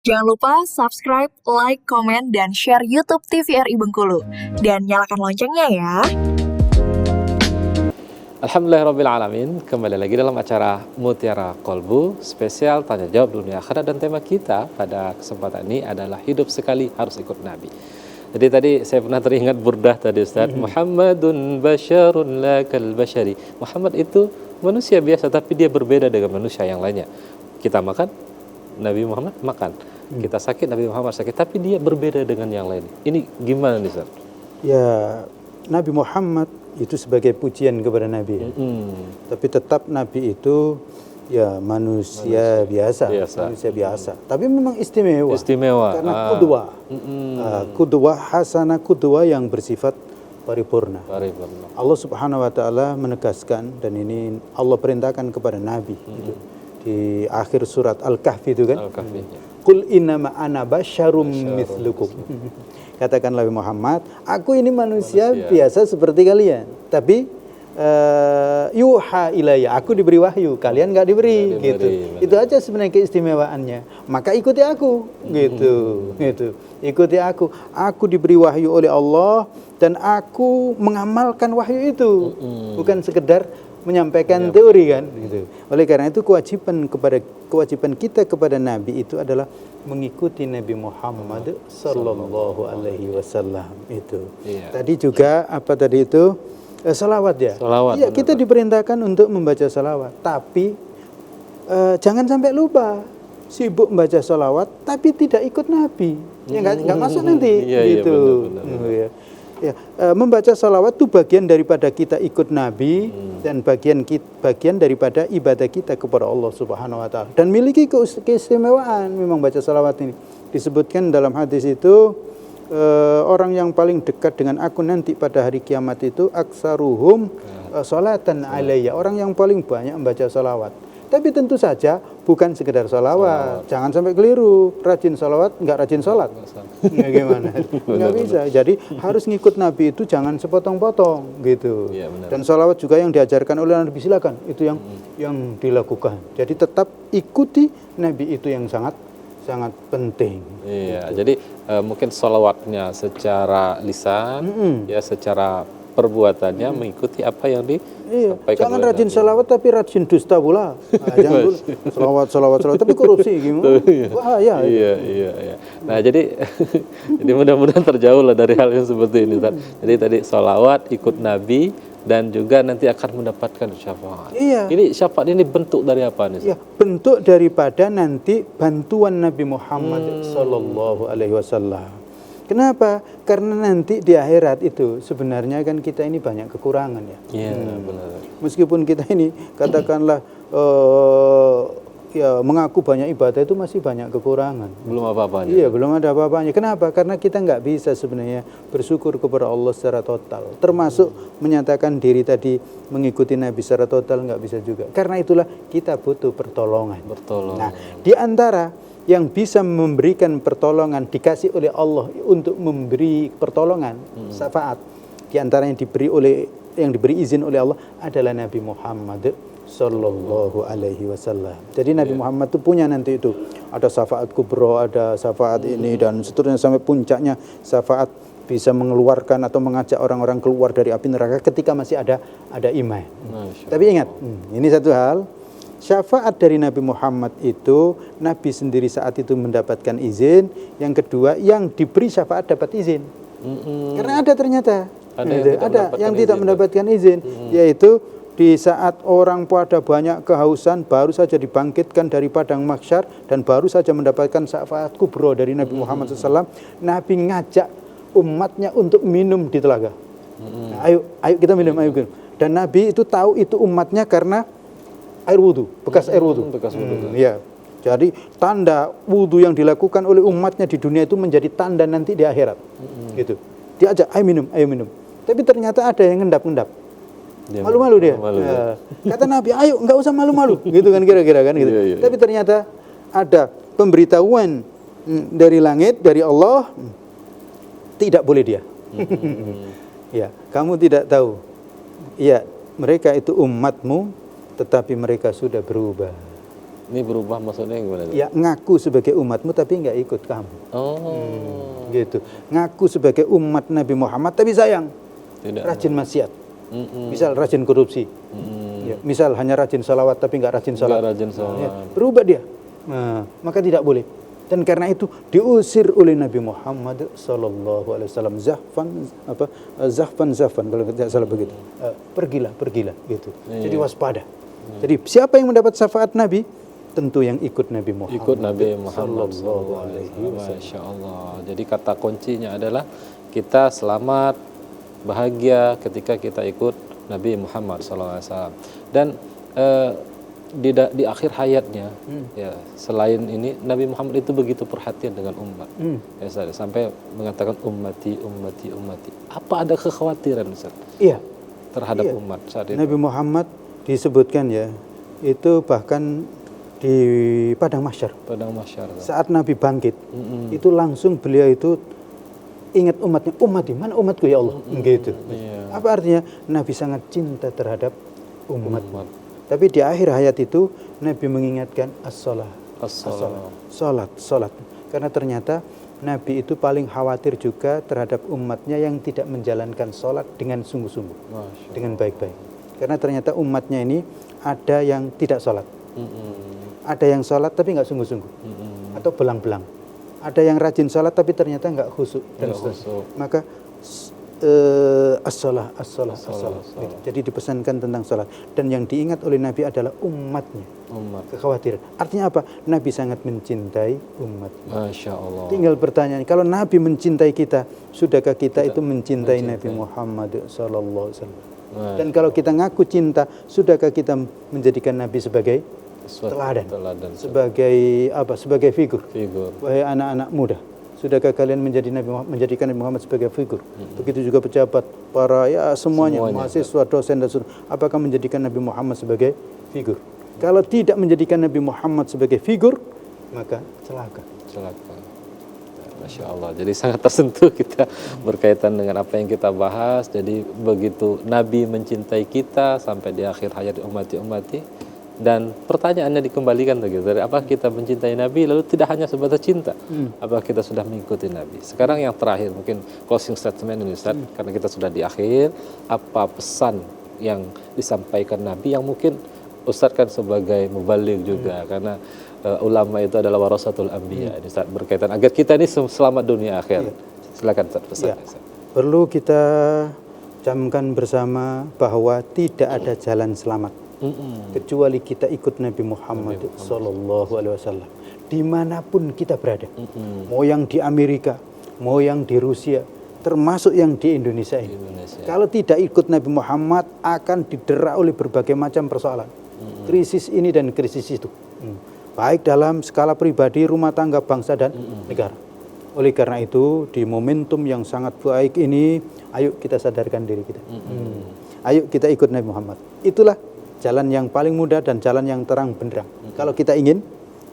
Jangan lupa subscribe, like, komen, dan share YouTube TVRI Bengkulu. Dan nyalakan loncengnya ya. Alhamdulillahirrabbilalamin. Kembali lagi dalam acara Mutiara Kolbu spesial tanya jawab dunia akhirat, dan tema kita pada kesempatan ini adalah hidup sekali harus ikut Nabi. Jadi tadi saya pernah teringat burdah tadi Ustaz, Muhammadun basyarun la kal basyari. Muhammad itu manusia biasa tapi dia berbeda dengan manusia yang lainnya. Kita makan, Nabi Muhammad makan. Kita sakit, Nabi Muhammad sakit, tapi dia berbeda dengan yang lain. Ini gimana nih Ustaz? Ya, Nabi Muhammad itu sebagai pujian kepada Nabi. Tapi tetap Nabi itu ya manusia biasa. Manusia biasa. Tapi memang istimewa. Karena kudwa hasanah, kudwa yang bersifat paripurna. Allah Subhanahu wa taala menegaskan, dan ini Allah perintahkan kepada Nabi itu di akhir surat Al-Kahfi itu kan. Qul innama ana basyarum mithlukum. Katakanlah Muhammad, aku ini manusia biasa seperti kalian, tapi yuha ilayya, aku diberi wahyu, kalian enggak diberi, gitu. Itu aja sebenarnya keistimewaannya. Maka ikuti aku, gitu. Ikuti aku. Aku diberi wahyu oleh Allah dan aku mengamalkan wahyu itu. Bukan sekedar menyampaikan teori kan, gitu. Oleh karena itu kewajiban kita kepada Nabi itu adalah mengikuti Nabi Muhammad sallallahu alaihi wasallam itu. Tadi juga salawat ya. Iya, kita diperintahkan untuk membaca salawat, tapi jangan sampai lupa sibuk membaca salawat tapi tidak ikut Nabi. Ya nggak masuk nanti, gitu. Membaca salawat itu bagian daripada kita ikut Nabi dan bagian daripada ibadah kita kepada Allah Subhanahu wa taala, dan miliki keistimewaan memang baca salawat ini. Disebutkan dalam hadis itu orang yang paling dekat dengan aku nanti pada hari kiamat itu aksaruhum salatan alayya, orang yang paling banyak membaca salawat. Tapi tentu saja bukan sekedar salawat. Jangan sampai keliru, rajin salawat nggak rajin sholat. Ya gimana? Nggak bisa. Jadi harus ngikut Nabi itu jangan sepotong-potong gitu. Dan salawat juga yang diajarkan oleh Nabi, silakan itu yang dilakukan. Jadi tetap ikuti Nabi, itu yang sangat penting. Iya. Jadi mungkin salawatnya secara lisan, ya secara perbuatannya mengikuti apa yang disampaikan. Jangan rajin salawat tapi rajin dusta pula. Jangan salawat tapi korupsi gimana? Bahaya. Iya. Nah, jadi mudah-mudahan terjauh lah dari hal yang seperti ini. Jadi tadi salawat, ikut Nabi, dan juga nanti akan mendapatkan syafaat. Ini syafaat ini bentuk dari apa nih? Bentuk daripada nanti bantuan Nabi Muhammad sallallahu alaihi wasallam. Kenapa? Karena nanti di akhirat itu sebenarnya kan kita ini banyak kekurangan ya. Benar. Meskipun kita ini katakanlah mengaku banyak ibadah, itu masih banyak kekurangan. Belum apa-apanya. Iya, belum ada apa-apanya. Kenapa? Karena kita nggak bisa sebenarnya bersyukur kepada Allah secara total. Termasuk menyatakan diri tadi mengikuti Nabi secara total nggak bisa juga. Karena itulah kita butuh pertolongan. Nah, di antara yang bisa memberikan pertolongan, dikasih oleh Allah untuk memberi pertolongan, syafaat, di antara yang diberi izin oleh Allah adalah Nabi Muhammad sallallahu alaihi wasallam. Jadi Nabi Muhammad itu punya nanti itu ada syafaat kubra, ada syafaat ini dan seterusnya sampai puncaknya syafaat bisa mengeluarkan atau mengajak orang-orang keluar dari api neraka ketika masih ada iman. Tapi ingat, ini satu hal. Syafaat dari Nabi Muhammad itu Nabi sendiri saat itu mendapatkan izin. Yang kedua, yang diberi syafaat dapat izin. Karena ada ternyata ada yang tidak mendapatkan izin, yaitu di saat orang pada banyak kehausan baru saja dibangkitkan dari padang mahsyar dan baru saja mendapatkan syafaat kubro dari Nabi Muhammad SAW. Nabi ngajak umatnya untuk minum di telaga. Nah, ayo kita minum, Dan Nabi itu tahu itu umatnya karena air wudu, bekas air wudu. Jadi tanda wudu yang dilakukan oleh umatnya di dunia itu menjadi tanda nanti di akhirat. Gitu. Diajak, ayo minum. Tapi ternyata ada yang ngendap-ngendap. Malu-malu dia. Kata Nabi, ayo nggak usah malu-malu. Gitu kan kira-kira kan gitu. Tapi ternyata ada pemberitahuan dari langit, dari Allah, tidak boleh dia. Kamu tidak tahu. Mereka itu umatmu, tetapi mereka sudah berubah. Ini berubah maksudnya gimana? Ya, ngaku sebagai umatmu tapi nggak ikut kamu. Oh, Gitu. Ngaku sebagai umat Nabi Muhammad tapi sayang tidak. rajin maksiat. Misal rajin korupsi. Ya, misal hanya rajin salawat tapi nggak rajin Nggak salat. rajin sholat. Ya, berubah dia. Nah, maka tidak boleh. Dan karena itu diusir oleh Nabi Muhammad sallallahu alaihi wasallam zahfan kalau tidak salah begitu. Pergilah gitu. Jadi waspada. Jadi siapa yang mendapat syafaat Nabi? Tentu yang ikut Nabi Muhammad. Ikut Nabi Muhammad sallallahu alaihi wasallam. Masya Allah. Jadi kata kuncinya adalah kita selamat, bahagia ketika kita ikut Nabi Muhammad SAW. Dan di akhir hayatnya, ya selain ini Nabi Muhammad itu begitu perhatian dengan umat. Ya, Ustaz, sampai mengatakan ummati. Apa ada kekhawatiran, Ustaz? Iya. Terhadap umat saat itu? Nabi Muhammad disebutkan ya, itu bahkan di padang mahsyar. Padang mahsyar. Saat Nabi bangkit, itu langsung beliau itu ingat umatnya, umat di mana umatku ya Allah, gitu. Iya. Apa artinya? Nabi sangat cinta terhadap umat. Tapi di akhir hayat itu Nabi mengingatkan as-salat. Salat. Karena ternyata Nabi itu paling khawatir juga terhadap umatnya yang tidak menjalankan salat dengan sungguh-sungguh, dengan baik-baik. Karena ternyata umatnya ini ada yang tidak salat. Ada yang salat tapi nggak sungguh-sungguh, atau belang-belang. Ada yang rajin salat tapi ternyata nggak khusyuk dan seterusnya. Maka as-salat. Gitu. Jadi dipesankan tentang salat. Dan yang diingat oleh Nabi adalah umatnya. Kekhawatiran. Artinya apa? Nabi sangat mencintai umatnya. Masya Allah. Tinggal pertanyaan, kalau Nabi mencintai kita, sudahkah kita itu mencintai Nabi Muhammad sallallahu alaihi wasallam? Dan kalau kita ngaku cinta, sudahkah kita menjadikan Nabi sebagai teladan? Sebagai apa? Sebagai figur. Wahai anak-anak muda, sudahkah kalian menjadikan Nabi Muhammad sebagai figur? Begitu juga pejabat, para semuanya, mahasiswa, dosen dan seterusnya. Apakah menjadikan Nabi Muhammad sebagai figur? Kalau tidak menjadikan Nabi Muhammad sebagai figur, maka celaka. Masya Allah. Jadi sangat tersentuh kita berkaitan dengan apa yang kita bahas. Jadi begitu Nabi mencintai kita sampai di akhir hayat ummati. Dan pertanyaannya dikembalikan begitu. Dari apa kita mencintai Nabi lalu tidak hanya sebatas cinta. Apa kita sudah mengikuti Nabi. Sekarang yang terakhir mungkin closing statement ini Ustaz. Karena kita sudah di akhir. Apa pesan yang disampaikan Nabi yang mungkin Ustaz kan sebagai mubaligh juga. Karena ulama itu adalah warasatul anbiya. Ini Ustaz berkaitan agar kita ini selamat dunia akhir. Silakan Ustaz pesan. Perlu kita camkan bersama bahwa tidak ada jalan selamat kecuali kita ikut Nabi Muhammad sallallahu alaihi wasallam dimanapun kita berada. Mau yang di Amerika, mau yang di Rusia, termasuk yang di Indonesia ini. Kalau tidak ikut Nabi Muhammad akan didera oleh berbagai macam persoalan. Krisis ini dan krisis itu. Baik dalam skala pribadi, rumah tangga, bangsa dan negara. Oleh karena itu, di momentum yang sangat baik ini, ayo kita sadarkan diri kita. Ayo kita ikut Nabi Muhammad. Itulah jalan yang paling mudah dan jalan yang terang benderang. Kalau kita ingin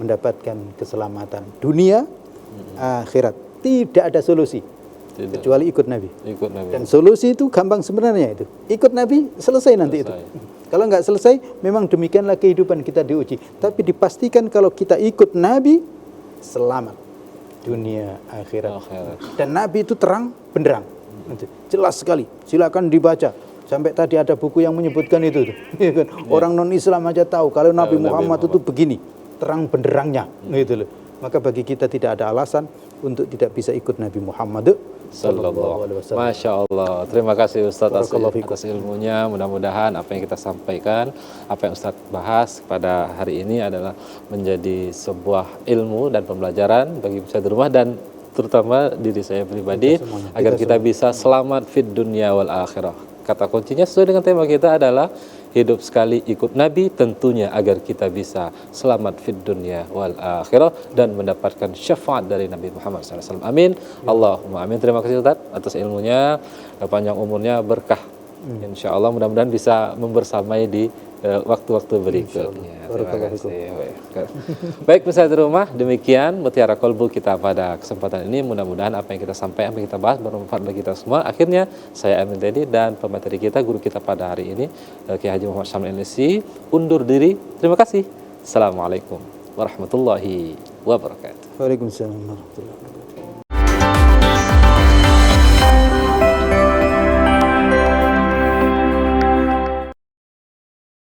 mendapatkan keselamatan dunia, akhirat, tidak ada solusi kecuali ikut Nabi. Dan solusi itu gampang sebenarnya itu. Ikut Nabi, selesai nanti itu. Kalau nggak selesai, memang demikianlah kehidupan kita diuji. Tapi dipastikan kalau kita ikut Nabi, selamat dunia akhirat. Dan Nabi itu terang benderang, jelas sekali. Silakan dibaca. Sampai tadi ada buku yang menyebutkan itu. Orang non-Islam aja tahu kalau Nabi Muhammad itu begini, terang benderangnya. Gitu loh. Maka bagi kita tidak ada alasan untuk tidak bisa ikut Nabi Muhammad sallallahu alaihi wasallam. Masya Allah. Terima kasih Ustaz atas ilmunya. Mudah-mudahan apa yang kita sampaikan, apa yang Ustaz bahas pada hari ini adalah menjadi sebuah ilmu dan pembelajaran bagi kita di rumah dan terutama diri saya pribadi agar kita bisa selamat fid dunya wal akhirah. Kata kuncinya sesuai dengan tema kita adalah hidup sekali ikut Nabi tentunya agar kita bisa selamat fid dunya wal akhirah dan mendapatkan syafaat dari Nabi Muhammad SAW. Amin. Allahumma amin. Terima kasih Ustaz atas ilmunya, panjang umurnya, berkah. Insya Allah mudah-mudahan bisa membersamai di waktu-waktu berikutnya. Terima kasih. Baik pemirsa di rumah, demikian Mutiara Kolbu kita pada kesempatan ini. Mudah-mudahan apa yang kita sampaikan, apa yang kita bahas bermanfaat bagi kita semua. Akhirnya saya Amin Teddy dan pemateri kita, guru kita pada hari ini Kiai Haji Muhammad Syamil NSI undur diri. Terima kasih. Assalamualaikum warahmatullahi wabarakatuh. Waalaikumsalam warahmatullahi wabarakatuh.